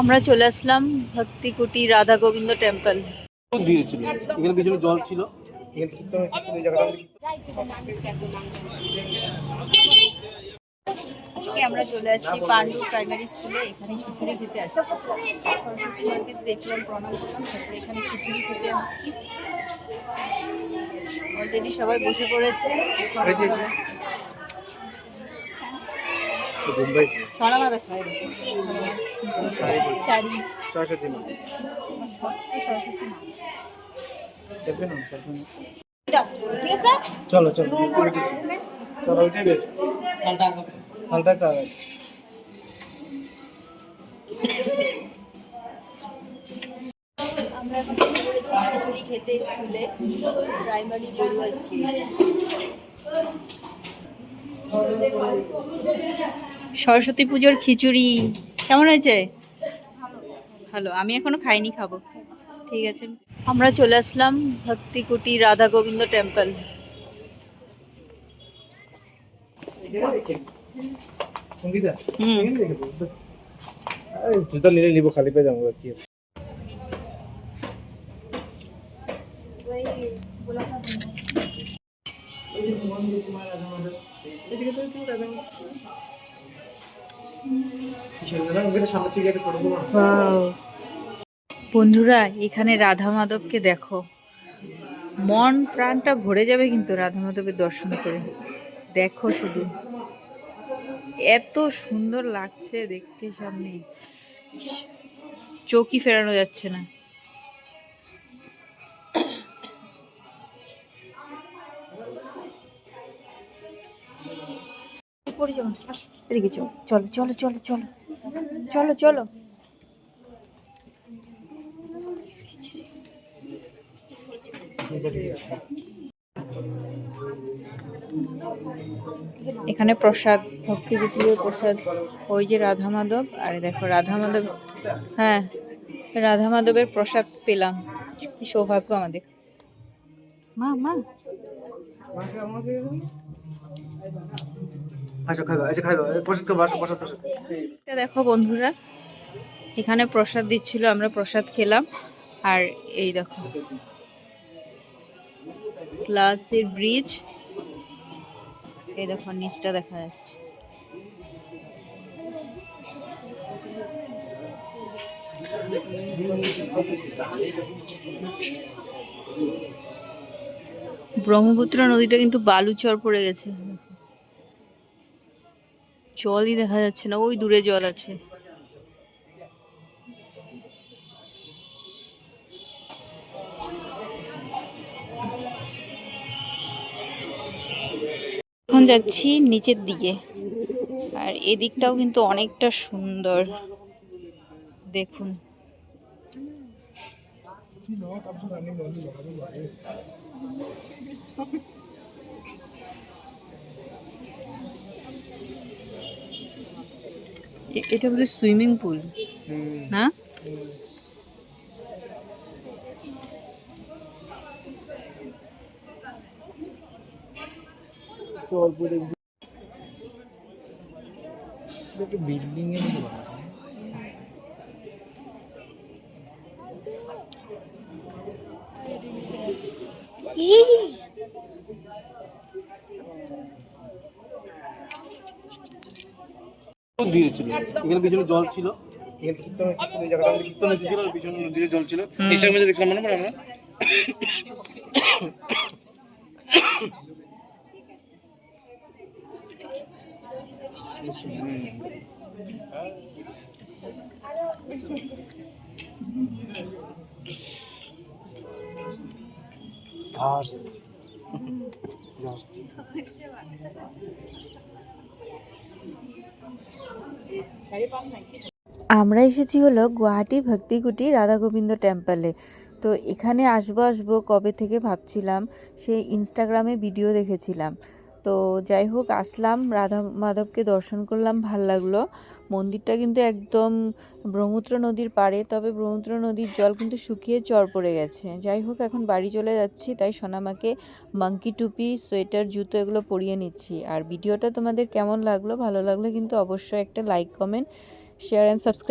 আমরা চলে আসলাম ভক্তিকুটি রাধা গোবিন্দ টেম্পল। দিয়েছিল এখানে পিছনে জল ছিল। আজকে আমরা চলে আসছি পান্ডু প্রাইমারি স্কুলে। এখানে খিচুড়ি খেতে আসছি। সরস্বতী মাকে দেখলাম, প্রণাম করলাম, তারপরে এখানে খিচুড়ি খেতে আসছি। অলরেডি সবাই বসে পড়েছে। ছড়া মাদা খাই শাড়ি সরস্বতী মা চলো চলো চলো ওইটাই বেশ হালকা কাগজ। আমরা এখন শুরু করেছি খিচুড়ি খেতে স্কুলে, প্রাইমারি বড়ুয়া স্কুলে। সরস্বতী পুজোর খিচুড়ি কেমন হয়েছে? ভালো। আমি এখনো খাইনি, খাবো। ঠিক আছে, আমরা চলে আসলাম ভক্তিকুটি রাধা গোবিন্দ টেম্পল। জুতা নিলে নিবো, খালি পেয়ে যাবো কি আছে। বন্ধুরা, এখানে রাধা মাধবকে দেখো, মন প্রাণটা ভরে যাবে কিন্তু রাধা মাধবের দর্শন করে। দেখো শুধু, এত সুন্দর লাগছে দেখতে, সামনে চোখই ফেরানো যাচ্ছে না। এদিকে চলো চলো চলো চলো চলো চলো চলো। এখানে প্রসাদ, ভক্তিকুটির প্রসাদ, ওই যে রাধা মাধব। আর দেখো রাধা মাধব, হ্যাঁ রাধা মাধবের প্রসাদ পেলাম, কি সৌভাগ্য আমাদের। মা মা দেখো বন্ধুরা, এখানে প্রসাদ দিচ্ছিল, আমরা প্রসাদ খেলাম। আর এই দেখো গ্লাসের ব্রিজ, এই দেখো নিচটা দেখা যাচ্ছে। ব্রহ্মপুত্র নদীটা কিন্তু বালুচর পড়ে গেছে, জলই দেখা যাচ্ছে না, ওই দূরে জল আছে। এখন যাচ্ছি নিচের দিকে, আর এদিকটাও কিন্তু অনেকটা সুন্দর, দেখুন। এটা বলে সুইমিং পুল না? বিল্ডিং এর মতো বানানো। দিয়েছিল এখানে পিছনে জল ছিল, পিছনে নদীতে জল ছিল। ইনস্টাগ্রামে দেখলাম মনে পড়ে আমরা। আমরা এসেছি হলো গুয়াহাটি ভক্তিকুটি রাধা গোবিন্দ টেম্পলে। তো এখানে আসবো আসবো কবে থেকে ভাবছিলাম, সেই ইনস্টাগ্রামে ভিডিও দেখেছিলাম। তো যাই হোক আসলাম, রাধা মাধবকে দর্শন করলাম, ভাল লাগলো। মন্দিরটা কিন্তু একদম ব্রহ্মপুত্র নদীর পাড়ে, তবে ব্রহ্মপুত্র নদীর জল কিন্তু শুকিয়ে চর পড়ে গেছে। যাই হোক এখন বাড়ি চলে যাচ্ছি, তাই সোনামাকে মাঙ্কি টুপি, সোয়েটার, জুতো এগুলো পরিয়ে নিচ্ছি। আর ভিডিওটা তোমাদের কেমন লাগলো, ভালো লাগলে কিন্তু অবশ্যই একটা like, comment, share and subscribe